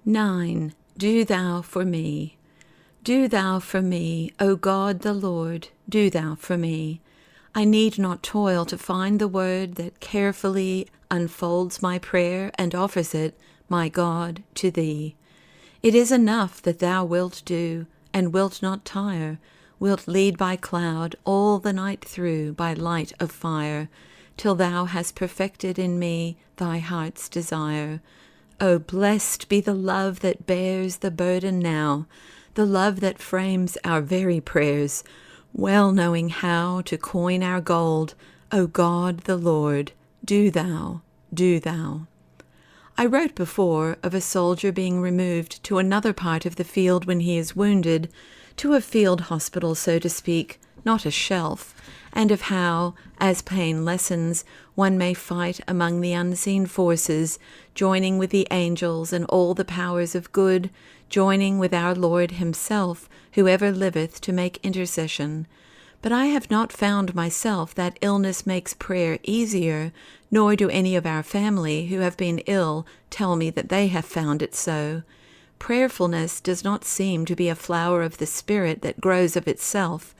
9. Do thou for me. Do thou for me, O God the Lord, do thou for me. I need not toil to find the word that carefully unfolds my prayer and offers it, my God, to thee. It is enough that thou wilt do, and wilt not tire, wilt lead by cloud all the night through by light of fire, till thou hast perfected in me thy heart's desire. O blessed be the love that bears the burden now, the love that frames our very prayers, well knowing how to coin our gold. O God the Lord, do thou, do thou. I wrote before of a soldier being removed to another part of the field when he is wounded, to a field hospital, so to speak, not a shelf, and of how, as pain lessens, one may fight among the unseen forces, joining with the angels and all the powers of good, joining with our Lord himself, who ever liveth to make intercession. But I have not found myself that illness makes prayer easier, nor do any of our family who have been ill tell me that they have found it so. Prayerfulness does not seem to be a flower of the Spirit that grows of itself.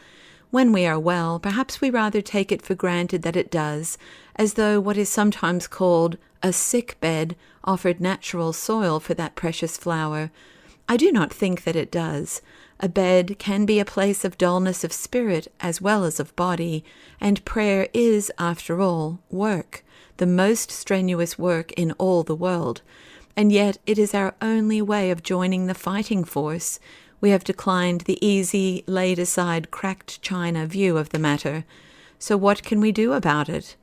When we are well, perhaps we rather take it for granted that it does, as though what is sometimes called a sick bed offered natural soil for that precious flower. I do not think that it does. A bed can be a place of dullness of spirit as well as of body, and prayer is, after all, work, the most strenuous work in all the world. And yet it is our only way of joining the fighting force. We have declined the easy, laid-aside, cracked china view of the matter. So what can we do about it?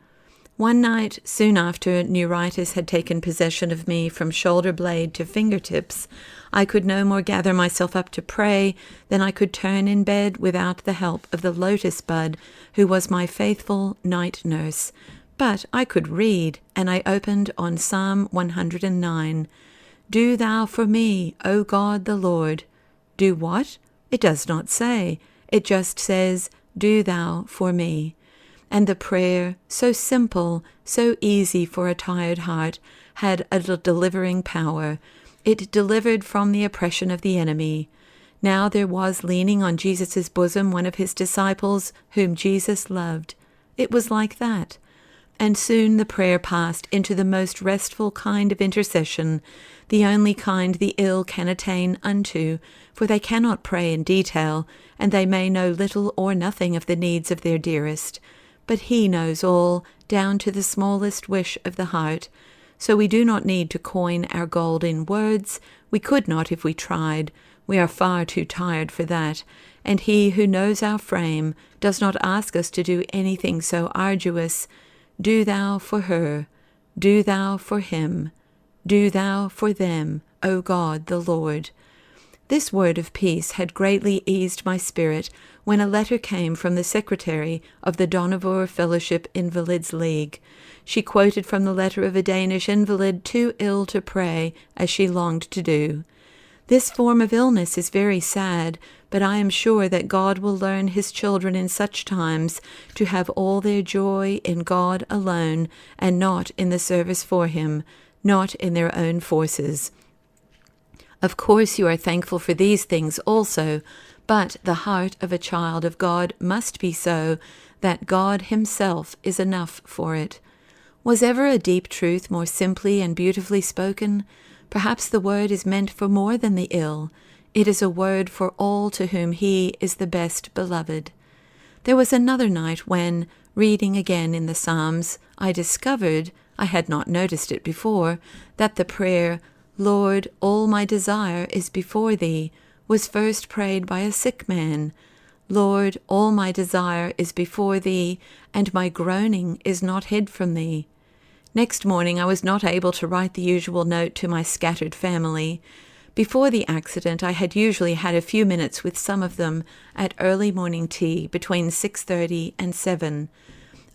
One night, soon after neuritis had taken possession of me from shoulder blade to fingertips, I could no more gather myself up to pray than I could turn in bed without the help of the lotus bud, who was my faithful night nurse. But I could read, and I opened on Psalm 109. Do thou for me, O God the Lord. Do what? It does not say. It just says, do thou for me. And the prayer, so simple, so easy for a tired heart, had a delivering power. It delivered from the oppression of the enemy. Now there was leaning on Jesus' bosom one of his disciples whom Jesus loved. It was like that. And soon the prayer passed into the most restful kind of intercession, the only kind the ill can attain unto, for they cannot pray in detail, and they may know little or nothing of the needs of their dearest. But he knows all, down to the smallest wish of the heart. So we do not need to coin our gold in words. We could not if we tried. We are far too tired for that. And he who knows our frame does not ask us to do anything so arduous. Do thou for her. Do thou for him. Do thou for them, O God the Lord. This word of peace had greatly eased my spirit when a letter came from the secretary of the Dohnavur Fellowship Invalids' League. She quoted from the letter of a Danish invalid too ill to pray as she longed to do. This form of illness is very sad, but I am sure that God will learn his children in such times to have all their joy in God alone, and not in the service for him, not in their own forces. Of course you are thankful for these things also, but the heart of a child of God must be so that God himself is enough for it. Was ever a deep truth more simply and beautifully spoken? Perhaps the word is meant for more than the ill. It is a word for all to whom he is the best beloved. There was another night when, reading again in the Psalms, I discovered, I had not noticed it before, that the prayer, Lord, all my desire is before thee, was first prayed by a sick man. Lord, all my desire is before thee, and my groaning is not hid from thee. Next morning I was not able to write the usual note to my scattered family. Before the accident I had usually had a few minutes with some of them at early morning tea between 6:30 and 7.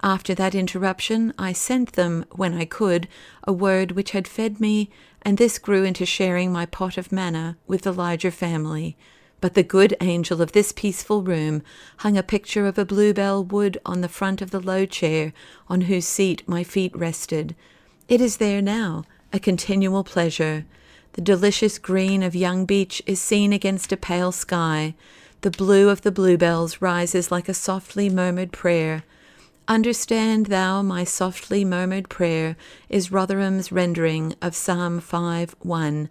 After that interruption I sent them, when I could, a word which had fed me, and this grew into sharing my pot of manna with the larger family. But the good angel of this peaceful room hung a picture of a bluebell wood on the front of the low chair on whose seat my feet rested. It is there now, a continual pleasure. The delicious green of young beech is seen against a pale sky. The blue of the bluebells rises like a softly murmured prayer. Understand thou my softly murmured prayer is Rotherham's rendering of Psalm 5:1,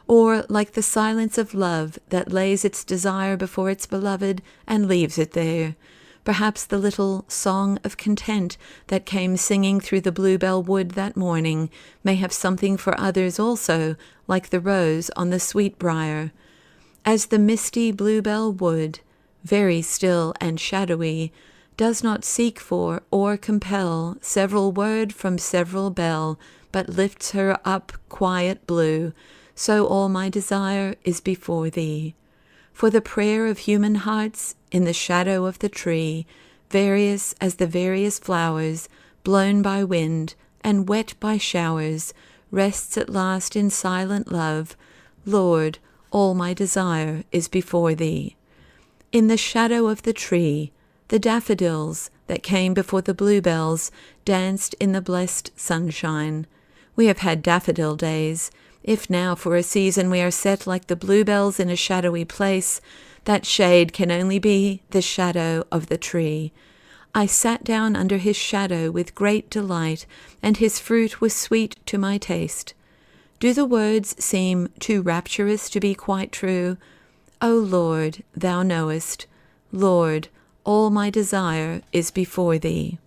or like the silence of love that lays its desire before its beloved and leaves it there. Perhaps the little song of content that came singing through the bluebell wood that morning may have something for others also, like the rose on the sweet brier. As the misty bluebell wood, very still and shadowy, does not seek for or compel several word from several bell, but lifts her up quiet blue, so all my desire is before thee. For the prayer of human hearts in the shadow of the tree, various as the various flowers, blown by wind and wet by showers, rests at last in silent love. Lord, all my desire is before thee. In the shadow of the tree, the daffodils that came before the bluebells danced in the blessed sunshine. We have had daffodil days. If now for a season we are set like the bluebells in a shadowy place, that shade can only be the shadow of the tree. I sat down under his shadow with great delight, and his fruit was sweet to my taste. Do the words seem too rapturous to be quite true? O Lord, thou knowest. Lord, all my desire is before thee.